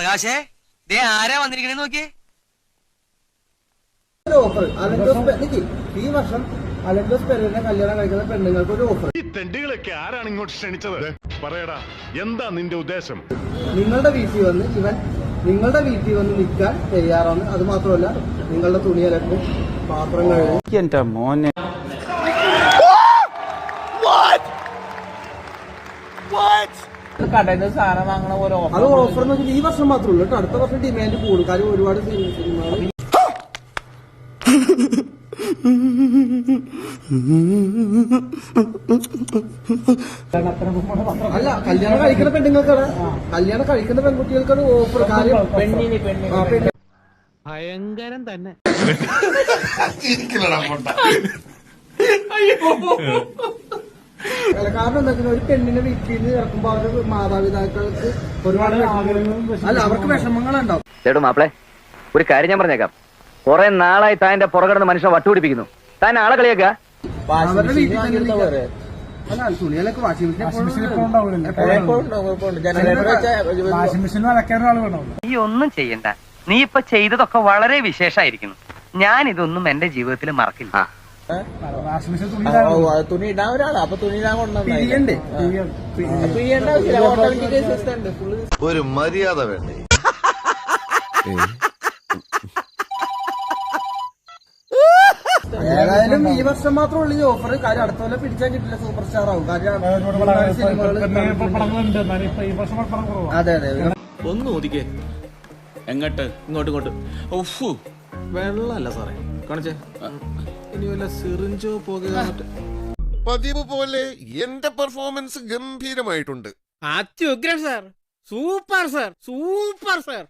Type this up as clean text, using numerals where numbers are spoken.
പ്രകാശേ ദേ ആരാ വന്നിരിക്കണേ നോക്കിയേ. ഓഫർ ഈ വർഷം അലൻഡോസ് പെരേരനെ കല്യാണം കഴിക്കുന്ന പെണ്ണുങ്ങൾക്ക് ഒരു ഓഫർ. ഈ തെണ്ടികളൊക്കെ ആരാണ് ഇങ്ങോട്ട് ക്ഷണിച്ചത്? പറയടാ, എന്താ നിന്റെ ഉദ്ദേശം? നിങ്ങളുടെ വീട്ടിൽ വന്ന് നിങ്ങളുടെ വീട്ടിൽ വന്ന് നിൽക്കാൻ തയ്യാറാണ്. അത് മാത്രമല്ല, നിങ്ങളുടെ തുണിയലക്കും പാത്രം കഴുകും. എന്റെ മോനെ കടയിൽ സാധനം വാങ്ങണ പോലെ അത് ഓഫർ എന്ന് വെച്ചാൽ ഈ വർഷം മാത്രമേ ഉള്ളൂ കേട്ടോ. അടുത്ത വർഷം ഡിമാൻഡ് കൂടും. കാര്യം ഒരുപാട് സിനിമകൾ അല്ല, കല്യാണം കഴിക്കുന്ന പെണ്ണുങ്ങൾക്കാണ്, കല്യാണം കഴിക്കുന്ന പെൺകുട്ടികൾക്കാണ് ഓഫർ. കാര്യം ഭയങ്കരം തന്നെ. കാരണം എന്താ വെച്ചാൽ ഒരു പെണ്ണിനെ വീട്ടിൽ നിന്ന് ഇറക്കുമ്പോ അവരുടെ മാതാപിതാക്കൾക്ക് ഒരുപാട് അല്ല അവർക്ക് വിഷമങ്ങളുണ്ടാവും. ചേട്ടു മാപ്പിളെ, ഒരു കാര്യം ഞാൻ പറഞ്ഞേക്കാം. കുറെ നാളായി താൻ എന്റെ പുറകിടന്ന് മനുഷ്യനെ വട്ടുപിടിപ്പിക്കുന്നു. താൻ ആളെ കളിയാക്ക. അവരുടെ വീട്ടിൽ തന്നെ അല്ല, തുണികളൊക്കെ വാഷിംഗ് മെഷീൻ നീ ഒന്നും ചെയ്യണ്ട. നീ ഇപ്പൊ ചെയ്തതൊക്കെ വളരെ വിശേഷമായിരിക്കുന്നു. ഞാൻ ഇതൊന്നും എന്റെ ജീവിതത്തിൽ മറക്കില്ല. തുണി ഇടാൻ ഒരാളാ, അപ്പൊ തുണി ഇടാൻ പിരിയണ്ടേ? ഒരു മര്യാദ വേണ്ടേ? ഏതായാലും ഈ വർഷം മാത്രമേ ഉള്ളൂ ഈ ഓഫർ. കാര്യം അടുത്ത പോലെ പിടിച്ചാൽ കിട്ടില്ല, സൂപ്പർ സ്റ്റാർ ആവും. കാര്യം അതെ അതെ. ഒന്ന് ഒതുക്കേ. എങ്ങോട്ട്? ഇങ്ങോട്ട്. ഓഫു, വെള്ളമല്ല സാറേ കാണിച്ചേ. ഇനി വല്ല സിറിഞ്ചോ പോകുക. പതിവ് പോലെ എന്റെ പെർഫോമൻസ് ഗംഭീരമായിട്ടുണ്ട്. അത്യുഗ്രൻ സാർ, സൂപ്പർ സാർ.